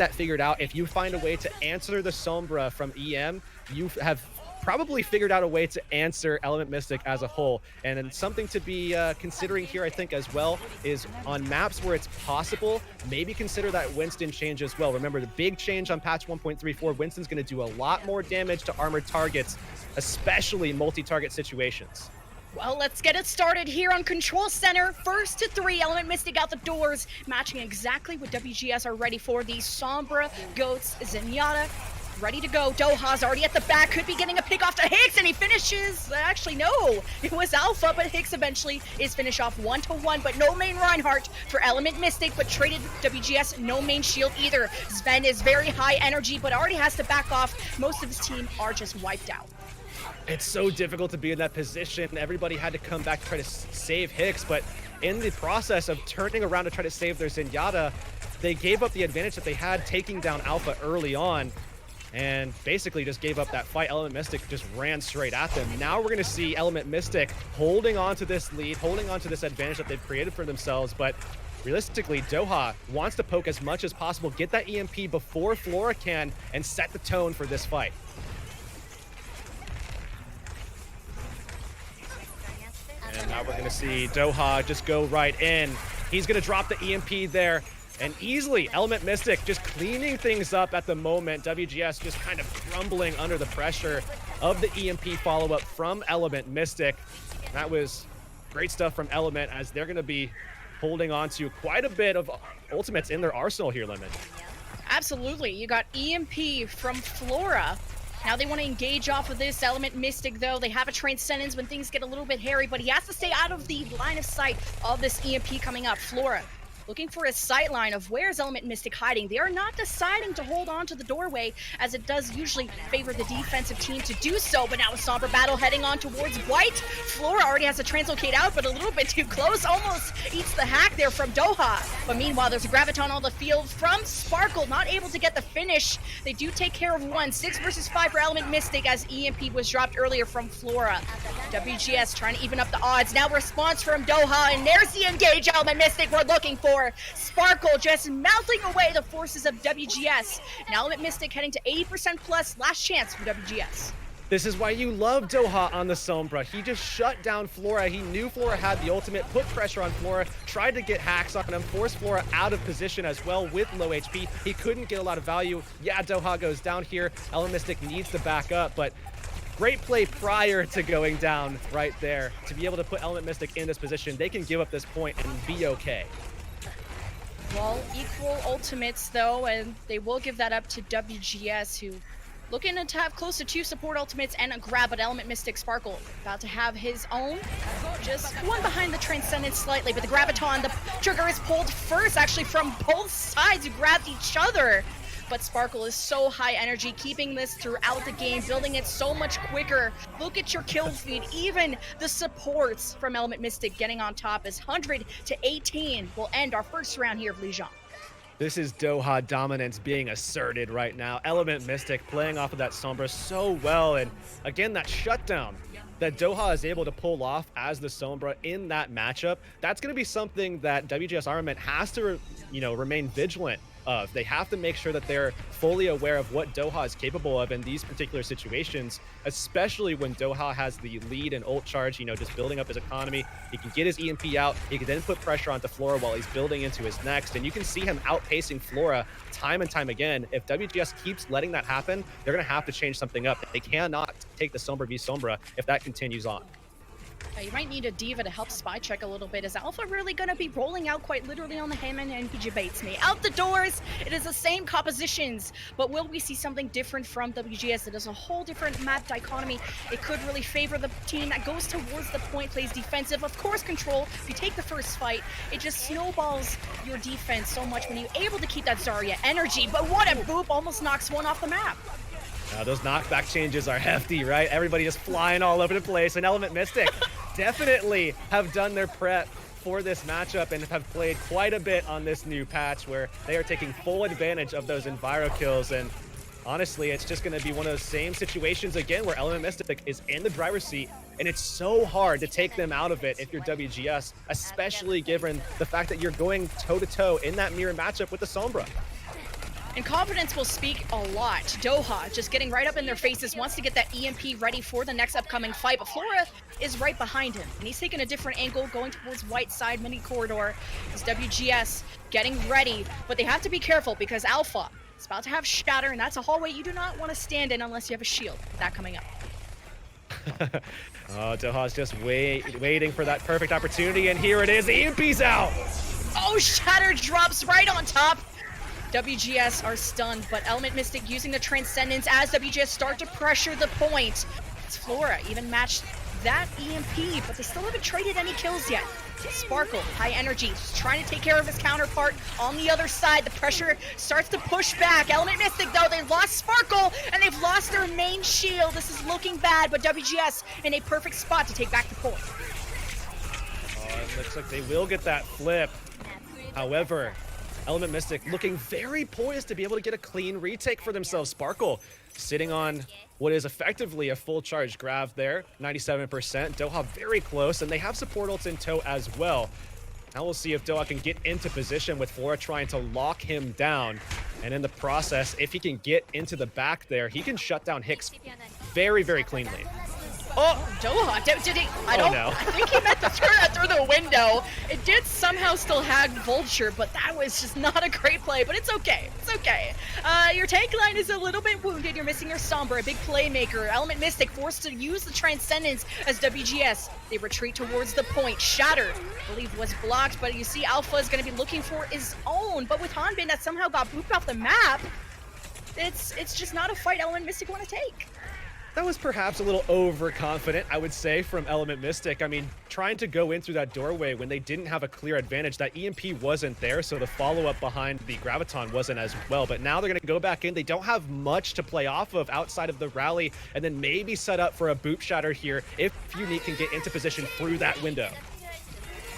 that figured out. If you find a way to answer the Sombra from EM, you have probably figured out a way to answer Element Mystic as a whole. And then something to be considering here, I think, as well, is on maps where it's possible, maybe consider that Winston change as well. Remember, the big change on patch 1.34, Winston's going to do a lot more damage to armored targets, especially multi-target situations. Well, let's get it started here on Control Center. First to 3, Element Mystic out the doors, matching exactly what WGS are ready for. These Sombra, Goats, Zenyatta, ready to go. Doha's already at the back, could be getting a pick off to Heurix, and he finishes. Actually, no, it was Alpha, but Heurix eventually is finished off 1-1, but no main Reinhardt for Element Mystic, but traded WGS, no main shield either. Sven is very high energy, but already has to back off. Most of his team are just wiped out. It's so difficult to be in that position. Everybody had to come back to try to save Heurix, but in the process of turning around to try to save their Zenyatta, they gave up the advantage that they had taking down Alpha early on, and basically just gave up that fight. Element Mystic just ran straight at them. Now we're going to see Element Mystic holding on to this lead, holding on to this advantage that they've created for themselves, but realistically, Doha wants to poke as much as possible, get that EMP before Flora can, and set the tone for this fight. And now we're going to see Doha just go right in. He's going to drop the EMP there. And easily, Element Mystic just cleaning things up at the moment. WGS just kind of crumbling under the pressure of the EMP follow-up from Element Mystic. That was great stuff from Element, as they're going to be holding on to quite a bit of ultimates in their arsenal here, Lemon. Absolutely. You got EMP from Flora. Now they want to engage off of this. Element Mystic, though, they have a Transcendence when things get a little bit hairy, but he has to stay out of the line of sight of this EMP coming up. Flora looking for a sight line of where's Element Mystic hiding. They are not deciding to hold on to the doorway, as it does usually favor the defensive team to do so. But now a Sombra battle heading on towards White. Flora already has to translocate out, but a little bit too close. Almost eats the hack there from Doha. But meanwhile, there's a Graviton on the field from Sparkle, not able to get the finish. They do take care of one. 6 versus 5 for Element Mystic, as EMP was dropped earlier from Flora. WGS trying to even up the odds. Now response from Doha, and there's the engage Element Mystic we're looking for. Sparkle just melting away the forces of WGS. Now Element Mystic heading to 80% plus. Last chance for WGS. This is why you love Doha on the Sombra. He just shut down Flora. He knew Flora had the ultimate, put pressure on Flora, tried to get hacks on him, forced Flora out of position as well with low HP. He couldn't get a lot of value. Yeah, Doha goes down here. Element Mystic needs to back up, but great play prior to going down right there. To be able to put Element Mystic in this position, they can give up this point and be okay. Well, equal ultimates though, and they will give that up to WGS, who looking to have close to 2 support ultimates and a grab, but Element Mystic Sparkle about to have his own. Just one behind the Transcendence slightly, but the Graviton, the trigger is pulled first, actually from both sides who grabbed each other. But Sparkle is so high energy, keeping this throughout the game, building it so much quicker. Look at your kill feed. Even the supports from Element Mystic getting on top, as 100 to 18 will end our first round here of Lijiang. This is Doha dominance being asserted right now. Element Mystic playing off of that Sombra so well, and again, that shutdown that Doha is able to pull off as the Sombra in that matchup, that's going to be something that WGS Armament has to, remain vigilant of. They have to make sure that they're fully aware of what Doha is capable of in these particular situations, especially when Doha has the lead and ult charge, just building up his economy. He can get his EMP out. He can then put pressure onto Flora while he's building into his next. And you can see him outpacing Flora time and time again. If WGS keeps letting that happen, they're going to have to change something up. They cannot take the Sombra v Sombra if that continues on. You might need a diva to help spy check a little bit. Is Alpha really going to be rolling out quite literally on the Hammond? And he debates me. Out the doors, it is the same compositions, but will we see something different from WGS? It is a whole different map dichotomy. It could really favor the team that goes towards the point, plays defensive. Of course, Control, if you take the first fight, it just snowballs your defense so much when you're able to keep that Zarya energy. But what a boop, almost knocks one off the map. Those knockback changes are hefty, right? Everybody just flying all over the place, and Element Mystic definitely have done their prep for this matchup and have played quite a bit on this new patch, where they are taking full advantage of those Enviro kills. And honestly, it's just going to be one of those same situations again where Element Mystic is in the driver's seat, and it's so hard to take them out of it if you're WGS, especially given the fact that you're going toe-to-toe in that mirror matchup with the Sombra. And confidence will speak a lot. Doha just getting right up in their faces, wants to get that EMP ready for the next upcoming fight, but Flora is right behind him, and he's taking a different angle, going towards White side mini corridor. Is WGS getting ready, but they have to be careful because Alpha is about to have Shatter, and that's a hallway you do not want to stand in unless you have a shield. That coming up. Oh, Doha's just waiting for that perfect opportunity, and here it is. The EMP's out. Oh, Shatter drops right on top. WGS are stunned, but Element Mystic using the Transcendence as WGS start to pressure the point. It's Flora even matched that EMP, but they still haven't traded any kills yet. Sparkle, high energy, trying to take care of his counterpart on the other side. The pressure starts to push back. Element Mystic, though, they've lost Sparkle, and they've lost their main shield. This is looking bad, but WGS in a perfect spot to take back the point. Oh, it looks like they will get that flip. However, Element Mystic looking very poised to be able to get a clean retake for themselves. Sparkle sitting on what is effectively a full charge grab there, 97%. Doha very close, and they have support ults in tow as well. Now we'll see if Doha can get into position with Flora trying to lock him down. And in the process, if he can get into the back there, he can shut down Heurix very, very cleanly. Oh, Doha, did he? I think he meant to turn that through the window. It did somehow still hag Vulture, but that was just not a great play, but it's okay. It's okay. Your tank line is a little bit wounded. You're missing your Sombra, a big playmaker. Element Mystic forced to use the Transcendence as WGS. They retreat towards the point. Shatter, I believe, was blocked, but you see Alpha is going to be looking for his own, but with Hanbin that somehow got booped off the map, it's just not a fight Element Mystic want to take. That was perhaps a little overconfident, I would say, from Element Mystic. I mean, trying to go in through that doorway when they didn't have a clear advantage, that EMP wasn't there, so the follow-up behind the Graviton wasn't as well. But now they're going to go back in. They don't have much to play off of outside of the rally, and then maybe set up for a boop shatter here if Unique can get into position through that window.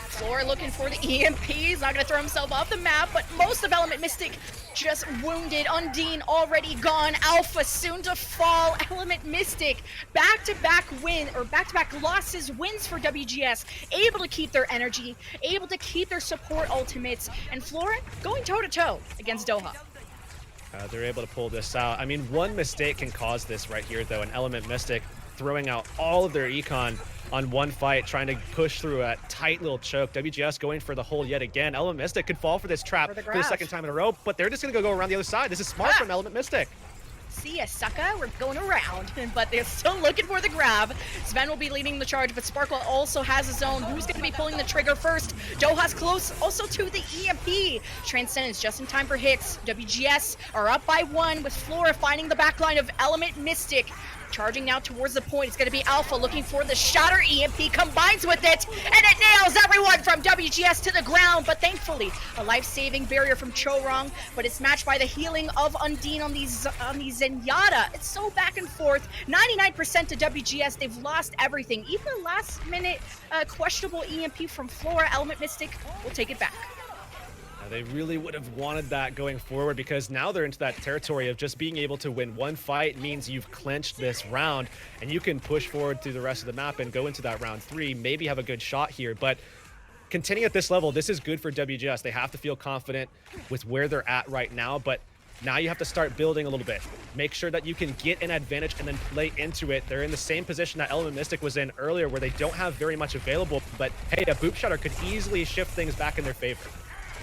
Flora looking for the EMP. He's not going to throw himself off the map, but most of Element Mystic just wounded. Undine already gone. Alpha soon to fall. Element Mystic back-to-back win, or back-to-back losses, wins for WGS. Able to keep their energy, able to keep their support ultimates, and Flora going toe-to-toe against Doha. They're able to pull this out. I mean, one mistake can cause this right here, though, and Element Mystic throwing out all of their econ on one fight, trying to push through a tight little choke. WGS going for the hole yet again. Element Mystic could fall for this trap for the second time in a row, but they're just going to go around the other side. This is smart from Element Mystic. See ya, sucker. We're going around, but they're still looking for the grab. Sven will be leading the charge, but Sparkle also has his own. Who's going to be pulling the trigger first? Doha's close also to the EMP. Transcendence just in time for hits. WGS are up by 1 with Flora finding the backline of Element Mystic. Charging now towards the point. It's going to be Alpha looking for the Shatter. EMP combines with it, and it nails everyone from WGS to the ground. But thankfully, a life-saving barrier from Chorong, but it's matched by the healing of Undine on the Zenyatta. It's so back and forth. 99% to WGS. They've lost everything. Even the last-minute questionable EMP from Flora. Element Mystic will take it back. They really would have wanted that going forward, because now they're into that territory of just being able to win one fight means you've clinched this round, and you can push forward through the rest of the map and go into that round 3, maybe have a good shot here. But continuing at this level, this is good for WGS. They have to feel confident with where they're at right now, but now you have to start building a little bit. Make sure that you can get an advantage and then play into it. They're in the same position that Element Mystic was in earlier, where they don't have very much available, but hey, a boop shatter could easily shift things back in their favor.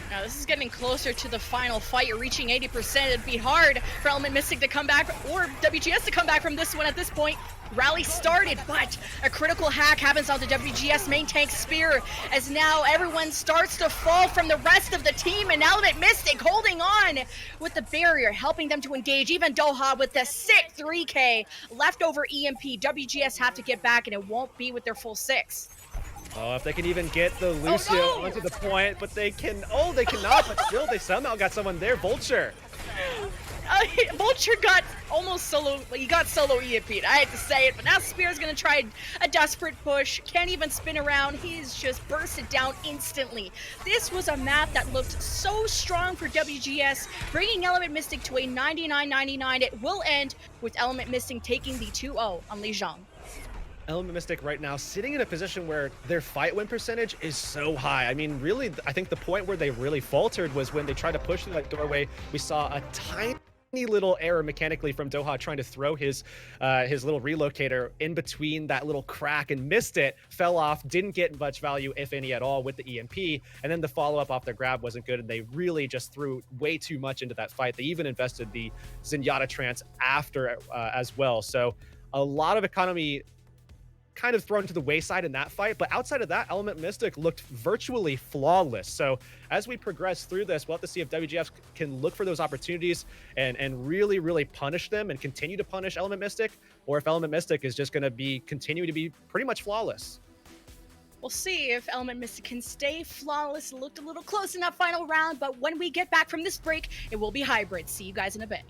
Now this is getting closer to the final fight. You're reaching 80%. It'd be hard for Element Mystic to come back, or WGS to come back from this one at this point. Rally started, but a critical hack happens on the WGS main tank Spear, as now everyone starts to fall from the rest of the team, and Element Mystic holding on with the barrier, helping them to engage. Even Doha with the sick 3K leftover EMP. WGS have to get back, and it won't be with their full 6. Oh, if they can even get the Lucio onto the point, but they can, they cannot, but still they somehow got someone there. Vulture. Vulture got almost solo, he got solo EMP'd, I hate to say it, but now Spear's gonna try a desperate push, can't even spin around, he's just bursted down instantly. This was a map that looked so strong for WGS, bringing Element Mystic to a 99-99. It will end with Element Mystic taking the 2-0 on Lijiang. Element Mystic right now sitting in a position where their fight win percentage is so high. I mean, really, I think the point where they really faltered was when they tried to push through that doorway. We saw a tiny little error mechanically from Doha trying to throw his little relocator in between that little crack and missed it, fell off, didn't get much value, if any at all, with the EMP, and then the follow-up off their grab wasn't good, and they really just threw way too much into that fight. They even invested the Zenyatta trance after as well. So a lot of economy kind of thrown to the wayside in that fight, but outside of that, Element Mystic looked virtually flawless. So as we progress through this, we'll have to see if WGS can look for those opportunities and really punish them and continue to punish Element Mystic, or if Element Mystic is just going to be continue to be pretty much flawless. We'll see if Element Mystic can stay flawless. Looked a little close in that final round, but when we get back from this break, it will be hybrid. See you guys in a bit.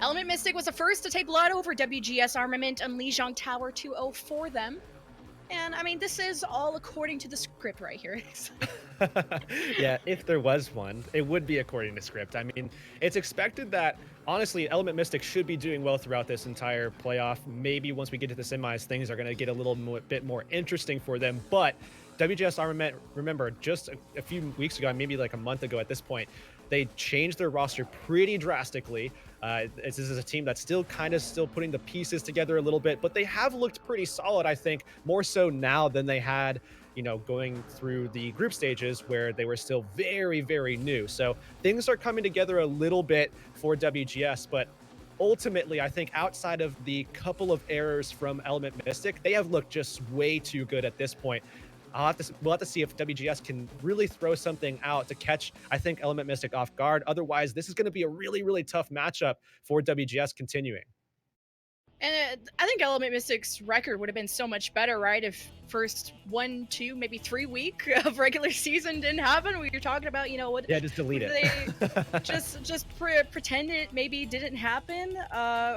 Element Mystic was the first to take blood over WGS Armament and Lijiang Tower 2-0 for them. And I mean, this is all according to the script right here. Yeah, if there was one, it would be according to script. I mean, it's expected that, honestly, Element Mystic should be doing well throughout this entire playoff. Maybe once we get to the semis, things are going to get a little bit more interesting for them. But WGS Armament, remember, just a few weeks ago, maybe like a month ago at this point, they changed their roster pretty drastically. This is a team that's still putting the pieces together a little bit, but they have looked pretty solid, I think, more so now than they had, going through the group stages where they were still very, very new. So things are coming together a little bit for WGS, but ultimately, I think outside of the couple of errors from Element Mystic, they have looked just way too good at this point. We'll have to see if WGS can really throw something out to catch, I think, Element Mystic off guard. Otherwise, this is going to be a really, really tough matchup for WGS continuing. And I think Element Mystic's record would have been so much better, right? If first 1, 2, maybe 3 week of regular season didn't happen. We were talking about, what? Yeah, just delete it. They just pretend it maybe didn't happen.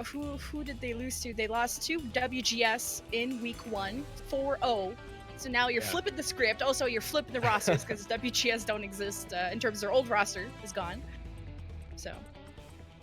Who did they lose to? They lost to WGS in week 1, 4-0. So now you're flipping the script. Also, you're flipping the rosters because WGS don't exist in terms of their old roster is gone. So.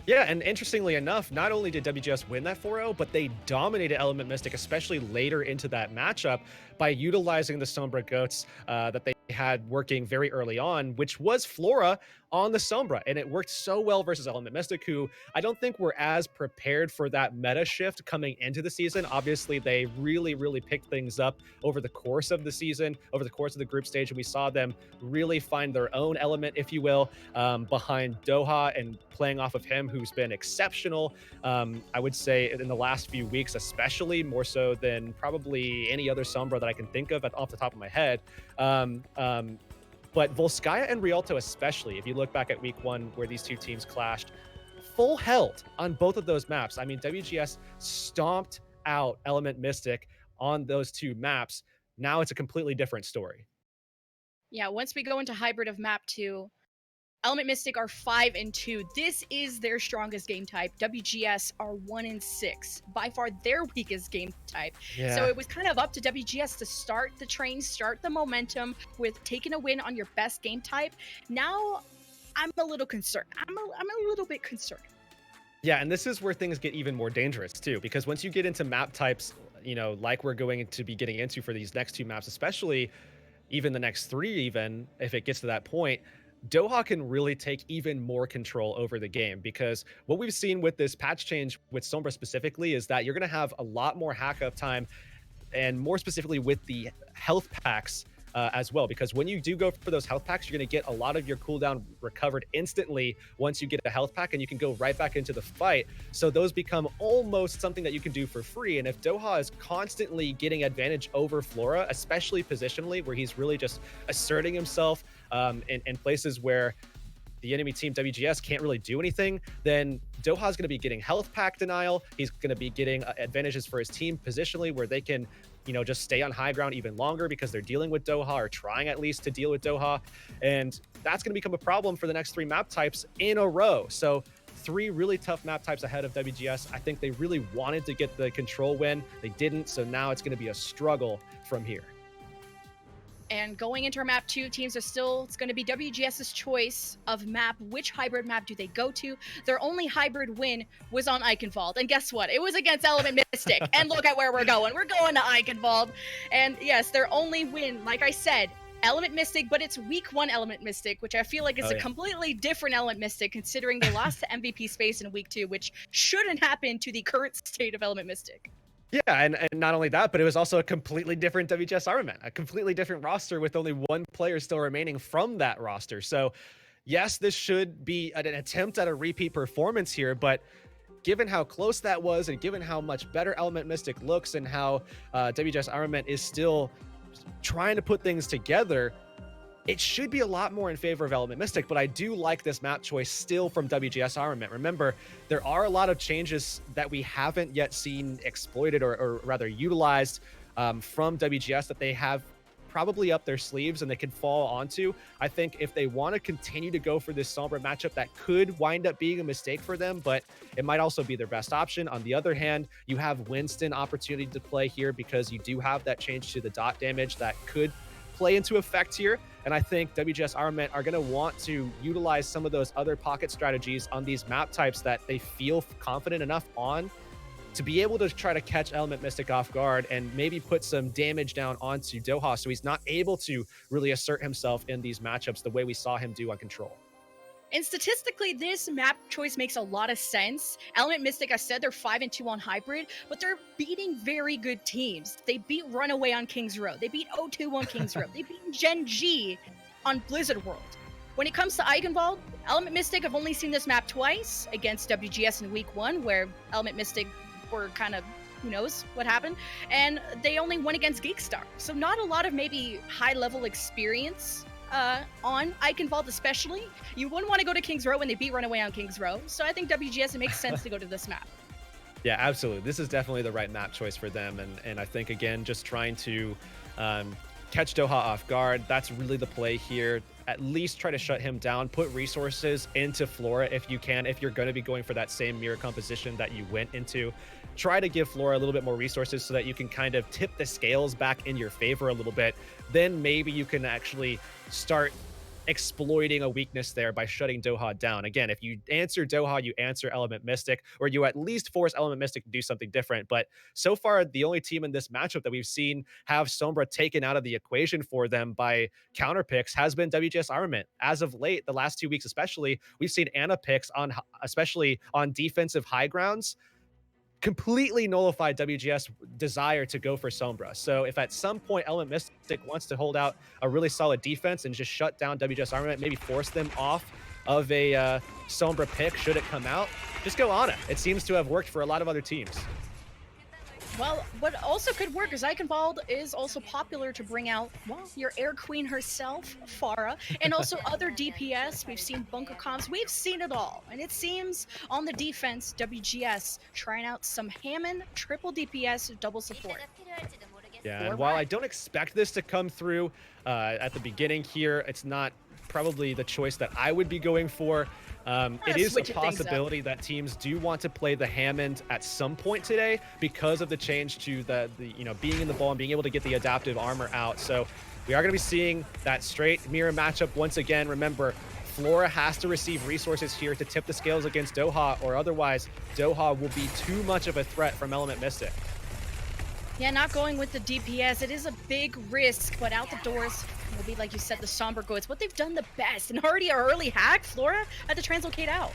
Yeah, and interestingly enough, not only did WGS win that 4-0, but they dominated Element Mystic, especially later into that matchup, by utilizing the Sombra Goats that they had working very early on, which was Flora on the Sombra. And it worked so well versus Element Mystic, who I don't think were as prepared for that meta shift coming into the season. Obviously, they really, really picked things up over the course of the season, over the course of the group stage, and we saw them really find their own element, if you will, behind Doha and playing off of him, who's been exceptional. I would say in the last few weeks, especially more so than probably any other Sombra that I can think of off the top of my head. But Volskaya and Rialto especially, if you look back at week 1 where these two teams clashed, full held on both of those maps. I mean, WGS stomped out Element Mystic on those two maps. Now it's a completely different story. Yeah, once we go into hybrid of map 2, Element Mystic are 5-2. This is their strongest game type. WGS are 1-6. By far their weakest game type. Yeah. So it was kind of up to WGS to start the train, start the momentum with taking a win on your best game type. Now I'm a little concerned. I'm a little bit concerned. Yeah, and this is where things get even more dangerous too, because once you get into map types, like we're going to be getting into for these next 2 maps, especially even the next 3, even if it gets to that point, Doha can really take even more control over the game, because what we've seen with this patch change with Sombra specifically is that you're going to have a lot more hack up time, and more specifically with the health packs as well, because when you do go for those health packs, you're going to get a lot of your cooldown recovered instantly once you get a health pack, and you can go right back into the fight. So those become almost something that you can do for free. And if Doha is constantly getting advantage over Flora, especially positionally, where he's really just asserting himself in places where the enemy team WGS can't really do anything, then Doha's going to be getting health pack denial. He's going to be getting advantages for his team positionally, where they can just stay on high ground even longer because they're dealing with Doha, or trying at least to deal with Doha. And that's going to become a problem for the next 3 map types in a row. So 3 really tough map types ahead of WGS. I think they really wanted to get the control win. They didn't. So now it's going to be a struggle from here. And going into our map 2, teams are still, it's going to be WGS's choice of map. Which hybrid map do they go to? Their only hybrid win was on Eichenwald. And guess what? It was against Element Mystic. And look at where we're going. We're going to Eichenwald. And yes, their only win, like I said, Element Mystic, but it's week 1 Element Mystic, which I feel like is a completely different Element Mystic, considering they lost to MVP space in week 2, which shouldn't happen to the current state of Element Mystic. Yeah, and not only that, but it was also a completely different WGS Armament, a completely different roster with only 1 player still remaining from that roster. So yes, this should be an attempt at a repeat performance here, but given how close that was, and given how much better Element Mystic looks, and how WGS Armament is still trying to put things together, it should be a lot more in favor of Element Mystic. But I do like this map choice still from WGS Armament. Remember, there are a lot of changes that we haven't yet seen exploited, or rather utilized from WGS, that they have probably up their sleeves and they could fall onto. I think if they want to continue to go for this Sombra matchup, that could wind up being a mistake for them, but it might also be their best option. On the other hand, you have Winston opportunity to play here because you do have that change to the dot damage that could play into effect here. And I think WGS Armament are going to want to utilize some of those other pocket strategies on these map types that they feel confident enough on to be able to try to catch Element Mystic off guard and maybe put some damage down onto Doha so he's not able to really assert himself in these matchups the way we saw him do on Control. And statistically, this map choice makes a lot of sense. Element Mystic, I said they're 5-2 on Hybrid, but they're beating very good teams. They beat Runaway on Kings Row. They beat O2 on Kings Row. They beat Gen G on Blizzard World. When it comes to Eichenwald, Element Mystic have only seen this map twice against WGS in Week 1, where Element Mystic were kind of, who knows what happened, and they only won against Geekstar. So not a lot of maybe high-level experience on Eichenwald especially. You wouldn't want to go to Kings Row when they beat Runaway on Kings Row. So I think WGS, it makes sense to go to this map. Yeah, absolutely. This is definitely the right map choice for them. And I think, again, just trying to catch Doha off guard, that's really the play here. At least try to shut him down, put resources into Flora if you can, if you're going to be going for that same mirror composition that you went into. Try to give Flora a little bit more resources so that you can kind of tip the scales back in your favor a little bit. Then maybe you can actually start exploiting a weakness there by shutting Doha down. Again, if you answer Doha, you answer Element Mystic, or you at least force Element Mystic to do something different. But so far, the only team in this matchup that we've seen have Sombra taken out of the equation for them by counter picks has been WGS Armament. As of late, the last 2 weeks especially, we've seen Ana picks on, especially on defensive high grounds, completely nullified WGS desire to go for Sombra. So if at some point Element Mystic wants to hold out a really solid defense and just shut down WGS Armament, maybe force them off of a Sombra pick should it come out, just go on it. It seems to have worked for a lot of other teams. Well, what also could work is Eichenwald is also popular to bring out, well, your Air Queen herself, Pharah, and also other DPS. We've seen bunker comps. We've seen it all. And it seems on the defense, WGS trying out some Hammond, triple DPS, double support. Yeah, and while I don't expect this to come through at the beginning here, it's not probably the choice that I would be going for. It is a possibility that teams do want to play the Hammond at some point today because of the change to the being in the ball and being able to get the adaptive armor out. So we are going to be seeing that straight mirror matchup once again. Remember, Flora has to receive resources here to tip the scales against Doha, or otherwise Doha will be too much of a threat from Element Mystic. Yeah, not going with the DPS. It is a big risk, but out the doors will be, like you said, the Somber Go. It's what they've done the best. And already an early hack, Flora had to translocate out.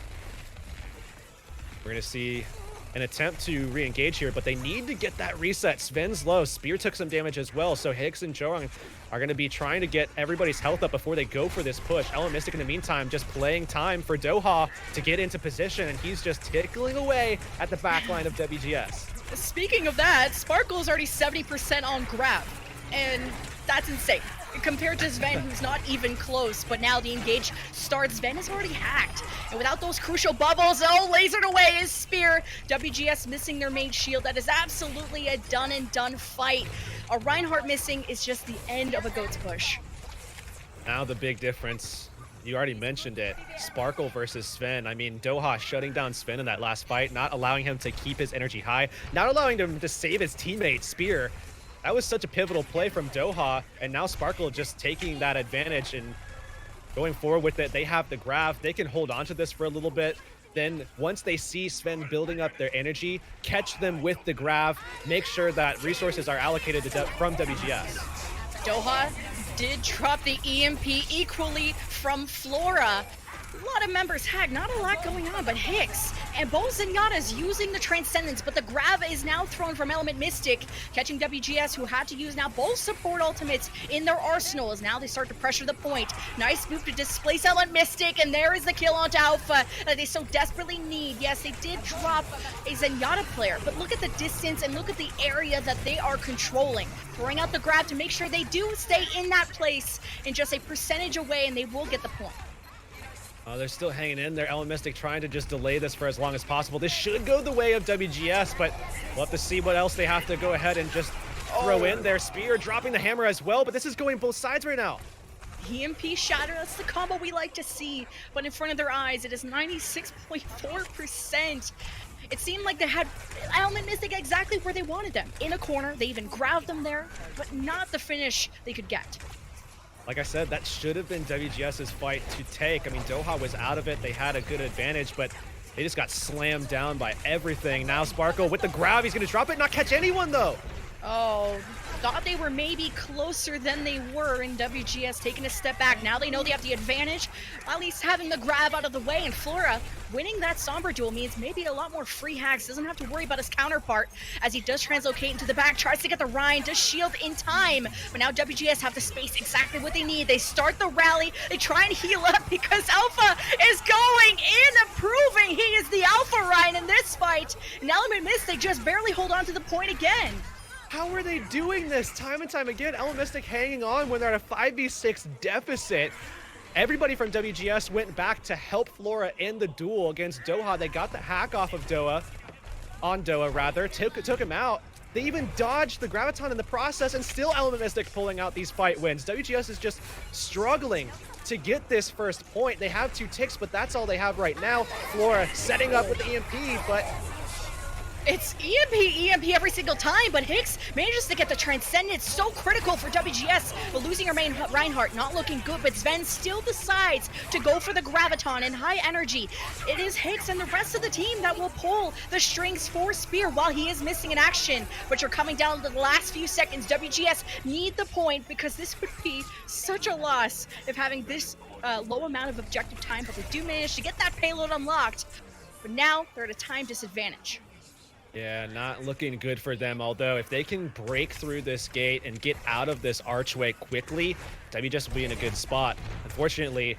We're going to see an attempt to re-engage here, but they need to get that reset. Sven's low. Spear took some damage as well, so Heurix and Jorang are going to be trying to get everybody's health up before they go for this push. Element Mystic, in the meantime, just playing time for Doha to get into position, and he's just tickling away at the backline of WGS. Speaking of that, Sparkle is already 70% on grab, and that's insane. Compared to Sven, who's not even close, but now the engage starts. Sven is already hacked, and without those crucial bubbles, lasered away his spear. WGS missing their main shield. That is absolutely a done and done fight. A Reinhardt missing is just the end of a GOATS push. Now the big difference, you already mentioned it, Sparkle versus Sven. I mean, Doha shutting down Sven in that last fight, not allowing him to keep his energy high, not allowing him to save his teammate Spear. That was such a pivotal play from Doha, and now Sparkle just taking that advantage and going forward with it. They have the grab. They can hold on to this for a little bit. Then once they see Sven building up their energy, catch them with the grab, make sure that resources are allocated from WGS. Doha did drop the EMP equally from Flora. A lot of members hacked, not a lot going on, but Heurix and both Zenyatta's using the Transcendence, but the grab is now thrown from Element Mystic, catching WGS, who had to use now both support ultimates in their arsenal as now they start to pressure the point. Nice move to displace Element Mystic, and there is the kill onto Alpha that they so desperately need. Yes, they did drop a Zenyatta player, but look at the distance and look at the area that they are controlling. Throwing out the grab to make sure they do stay in that place in just a percentage away, and they will get the point. They're still hanging in there. Element Mystic trying to just delay this for as long as possible. This should go the way of WGS, but we'll have to see what else they have to go ahead and just... throw in there. Spear dropping the hammer as well, but this is going both sides right now. EMP shatter, that's the combo we like to see, but in front of their eyes, it is 96.4%. It seemed like they had Element Mystic exactly where they wanted them, in a corner. They even grabbed them there, but not the finish they could get. Like I said, that should have been WGS's fight to take. I mean, Doha was out of it. They had a good advantage, but they just got slammed down by everything. Now Sparkle with the grab, he's going to drop it, not catch anyone though. Oh, thought they were maybe closer than they were, in WGS taking a step back. Now they know they have the advantage, at least having the grab out of the way, and Flora winning that Sombra duel means maybe a lot more free hacks, doesn't have to worry about his counterpart as he does translocate into the back, tries to get the Ryan, does shield in time, but now WGS have the space exactly what they need. They start the rally, they try and heal up because Alpha is going in and proving he is the Alpha Ryan in this fight, and Element Mystic just barely hold on to the point again. How are they doing this time and time again? Element Mystic hanging on when they're at a 5v6 deficit. Everybody from WGS went back to help Flora in the duel against Doha. They got the hack off of Doha, took him out. They even dodged the Graviton in the process, and still Element Mystic pulling out these fight wins. WGS is just struggling to get this first point. They have 2 ticks, but that's all they have right now. Flora setting up with the EMP, but it's EMP every single time, but Hicks manages to get the Transcendence, so critical for WGS, but losing her main Reinhardt, not looking good, but Sven still decides to go for the Graviton in high energy. It is Hicks and the rest of the team that will pull the strings for Spear while he is missing in action, but you're coming down to the last few seconds. WGS need the point because this would be such a loss if having this low amount of objective time, but they do manage to get that payload unlocked, but now they're at a time disadvantage. yeah, not looking good for them, although if they can break through this gate and get out of this archway quickly, WGS will be in a good spot. Unfortunately,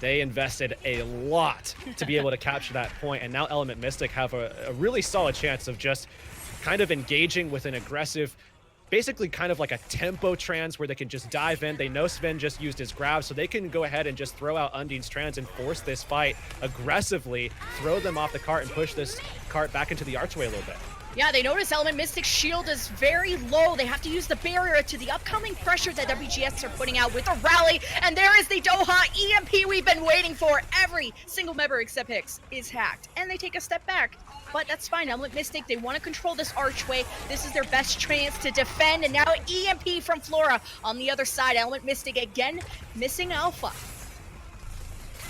they invested a lot to be able to capture that point, and now Element Mystic have a really solid chance of just kind of engaging with an aggressive, basically kind of like a tempo trans where they can just dive in. They know Sven just used his grab, so they can go ahead and just throw out Undine's trans and force this fight aggressively, throw them off the cart and push this cart back into the archway a little bit. Yeah, they notice Element Mystic's shield is very low. They have to use the barrier to the upcoming pressure that WGS are putting out with a rally. And there is the Doha EMP we've been waiting for. Every single member except Hicks is hacked. And they take a step back. But that's fine. Element Mystic, they want to control this archway. This is their best chance to defend. And now EMP from Flora on the other side. Element Mystic again missing Alpha.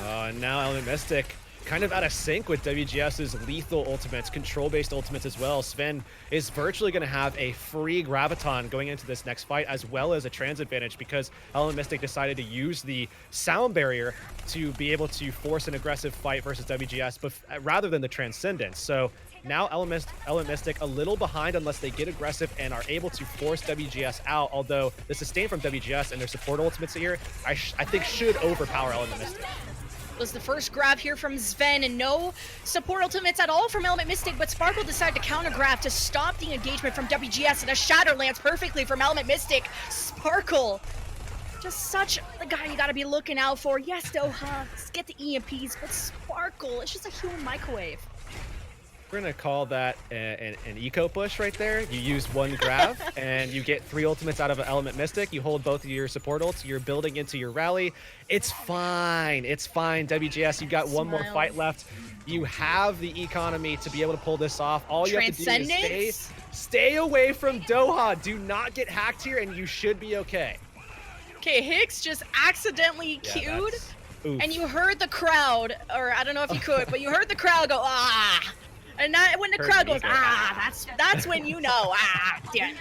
And now Element Mystic kind of out of sync with WGS's lethal ultimates, control-based ultimates as well. Sven is virtually going to have a free Graviton going into this next fight, as well as a trans advantage, because Element Mystic decided to use the sound barrier to be able to force an aggressive fight versus WGS, but rather than the Transcendence. So now Element Mystic a little behind unless they get aggressive and are able to force WGS out, although the sustain from WGS and their support ultimates here, I think should overpower Element Mystic. Was the first grab here from Sven, and no support ultimates at all from Element Mystic, but Sparkle decided to counter grab to stop the engagement from WGS, and a shatter lands perfectly from Element Mystic. Sparkle, just such the guy you gotta be looking out for. Yes, Doha, get the EMPs, but Sparkle, it's just a human microwave. We're gonna call that an eco push right there. You use one grab and you get 3 ultimates out of an Element Mystic. You hold both of your support ults. You're building into your rally. It's fine. It's fine. WGS, you got one more fight left. You have the economy to be able to pull this off. All you have to do is stay away from Doha. Do not get hacked here, and you should be okay. Okay, Hicks just accidentally queued, and you heard the crowd, or I don't know if you could, but you heard the crowd go, ah. And when the crowd goes, ah, that's when you know, ah, damn.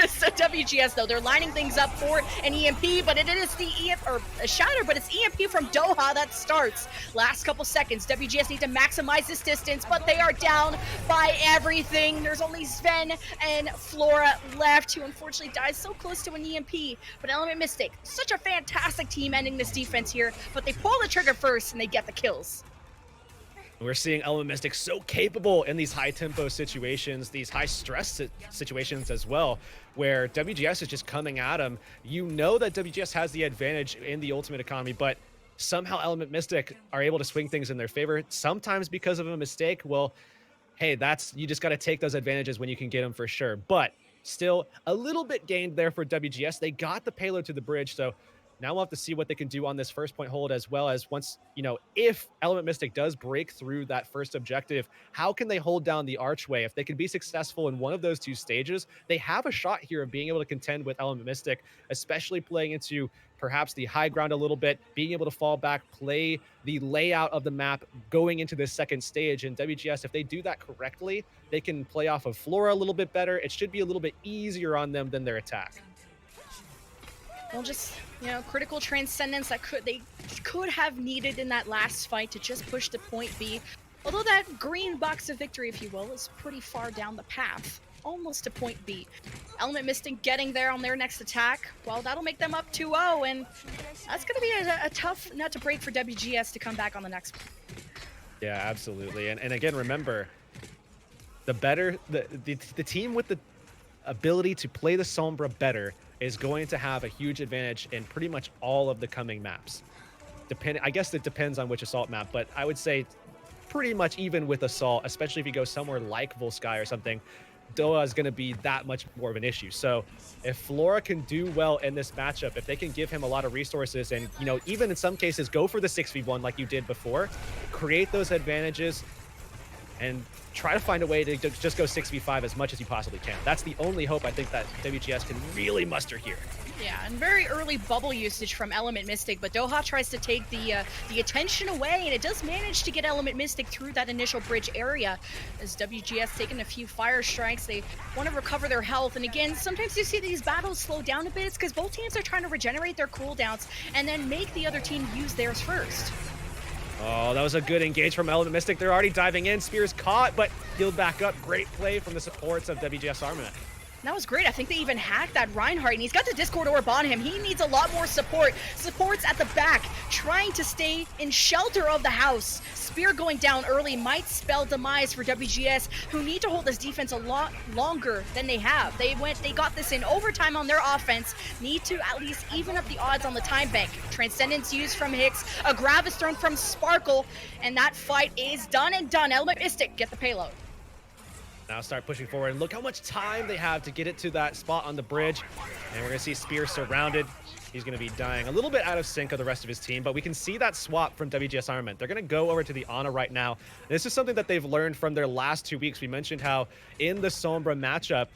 So WGS, though, they're lining things up for an EMP, but it is the EMP, or a shatter, but it's EMP from Doha that starts. Last couple seconds, WGS need to maximize this distance, but they are down by everything. There's only Sven and Flora left, who unfortunately dies so close to an EMP. But Element Mystic, such a fantastic team ending this defense here, but they pull the trigger first and they get the kills. We're seeing Element Mystic so capable in these high-tempo situations, these high-stress situations as well, where WGS is just coming at them. You know that WGS has the advantage in the ultimate economy, but somehow Element Mystic are able to swing things in their favor, sometimes because of a mistake. Well, hey, you just got to take those advantages when you can get them for sure. But Still a little bit gained there for WGS. They got the payload to the bridge, so now we'll have to see what they can do on this first point hold, as well as once, if Element Mystic does break through that first objective, how can they hold down the archway? If they can be successful in one of those two stages, they have a shot here of being able to contend with Element Mystic, especially playing into perhaps the high ground a little bit, being able to fall back, play the layout of the map going into this second stage. And WGS, if they do that correctly, they can play off of Flora a little bit better. It should be a little bit easier on them than their attack. Well, just, critical transcendence that they could have needed in that last fight to just push to point B. Although that green box of victory, if you will, is pretty far down the path, almost to point B. Element Mystic getting there on their next attack, well, that'll make them up 2-0, and that's going to be a tough nut to break for WGS to come back on the next one. Yeah, absolutely. And again, remember, the team with the ability to play the Sombra better is going to have a huge advantage in pretty much all of the coming maps. I guess it depends on which Assault map, but I would say pretty much even with Assault, especially if you go somewhere like Volsky or something, Doha is going to be that much more of an issue. So if Flora can do well in this matchup, if they can give him a lot of resources and, even in some cases go for the 6v1 like you did before, create those advantages and try to find a way to just go 6v5 as much as you possibly can. That's the only hope I think that WGS can really muster here. Yeah, and very early bubble usage from Element Mystic, but Doha tries to take the attention away, and it does manage to get Element Mystic through that initial bridge area. As WGS taking a few fire strikes, they want to recover their health, and again, sometimes you see these battles slow down a bit. It's because both teams are trying to regenerate their cooldowns and then make the other team use theirs first. Oh, that was a good engage from Element Mystic. They're already diving in. Spear's caught, but healed back up. Great play from the supports of WGS Armament. That was great. I think they even hacked that Reinhardt, and he's got the Discord Orb on him. He needs a lot more support. Support's at the back, trying to stay in shelter of the house. Spear going down early might spell demise for WGS, who need to hold this defense a lot longer than they have. They got this in overtime on their offense, need to at least even up the odds on the time bank. Transcendence used from Heurix, a grab is thrown from Sparkle, and that fight is done and done. Element Mystic get the payload. Now start pushing forward, and look how much time they have to get it to that spot on the bridge. And we're going to see Spear surrounded. He's going to be dying a little bit out of sync of the rest of his team, but we can see that swap from WGS Armament. They're going to go over to the Ana right now. This is something that they've learned from their last 2 weeks. We mentioned how in the Sombra matchup,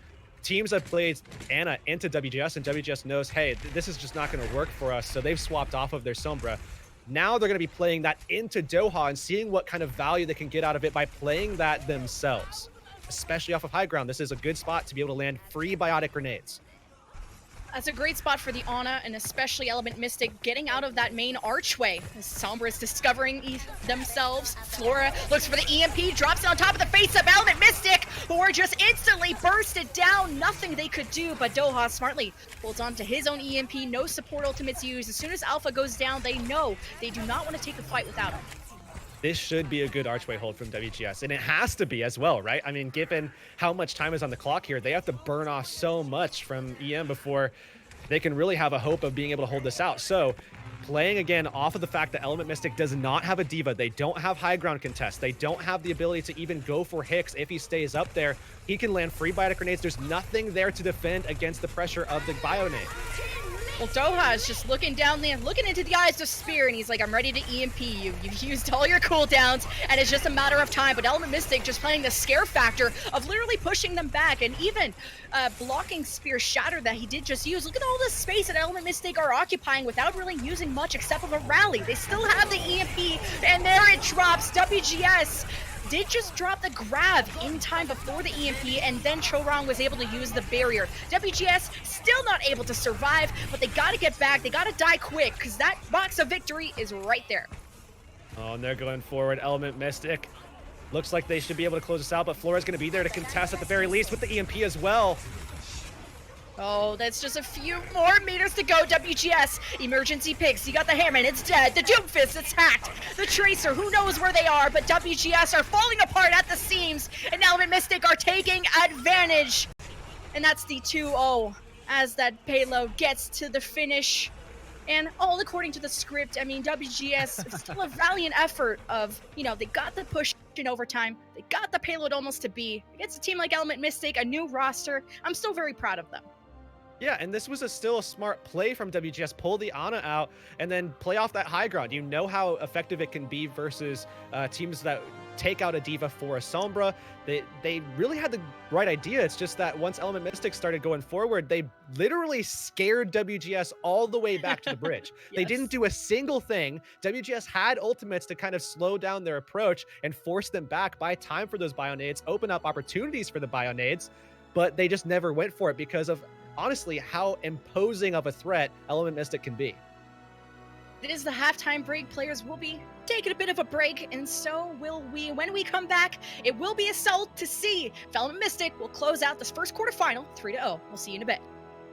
teams have played Ana into WGS, and WGS knows, hey, this is just not going to work for us, so they've swapped off of their Sombra. Now they're going to be playing that into Doha and seeing what kind of value they can get out of it by playing that themselves. Especially off of high ground, this is a good spot to be able to land free biotic grenades. That's a great spot for the Ana, and especially Element Mystic getting out of that main archway. As Sombra is discovering themselves. Flora looks for the EMP, drops it on top of the face of Element Mystic, who are just instantly bursted down. Nothing they could do, but Doha smartly holds on to his own EMP. No support ultimates used. As soon as Alpha goes down, they know they do not want to take the fight without him. This should be a good archway hold from WGS, and it has to be as well, right? I mean, given how much time is on the clock here, they have to burn off so much from EM before they can really have a hope of being able to hold this out. So playing again off of the fact that Element Mystic does not have a diva, they don't have high ground contest, they don't have the ability to even go for Heurix if he stays up there. He can land free biotic grenades. There's nothing there to defend against the pressure of the bionade. Well, Doha is just looking down there, looking into the eyes of Spear, and he's like, I'm ready to EMP you. You've used all your cooldowns, and it's just a matter of time. But Element Mystic just playing the scare factor of literally pushing them back, and even blocking Spear's shatter that he did just use. Look at all the space that Element Mystic are occupying without really using much except for a rally. They still have the EMP, and there it drops. WGS did just drop the grab in time before the EMP, and then Chorong was able to use the barrier. WGS still not able to survive, but they gotta get back. They gotta die quick, because that box of victory is right there. Oh, and they're going forward. Element Mystic. Looks like they should be able to close this out, but Flora's gonna be there to contest at the very least with the EMP as well. Oh, that's just a few more meters to go. WGS, emergency picks. You got the hammer, and it's dead. The Doomfist, it's hacked. The Tracer, who knows where they are, but WGS are falling apart at the seams, and Element Mystic are taking advantage. And that's the 2-0 as that payload gets to the finish. And all according to the script, I mean, WGS is still a valiant effort of, you know, they got the push in overtime. They got the payload almost to B. Against a team like Element Mystic, a new roster. I'm still very proud of them. Yeah, and this was still a smart play from WGS. Pull the Ana out and then play off that high ground. You know how effective it can be versus teams that take out a D.Va for a Sombra. They really had the right idea. It's just that once Element Mystic started going forward, they literally scared WGS all the way back to the bridge. Yes. They didn't do a single thing. WGS had ultimates to kind of slow down their approach and force them back, buy time for those Bionades, open up opportunities for the Bionades, but they just never went for it because of honestly how imposing of a threat Element Mystic can be. It is the halftime break. Players will be taking a bit of a break, and so will we. When we come back, it will be a sight to see. Element Mystic will close out this first quarterfinal 3-0. We'll see you in a bit.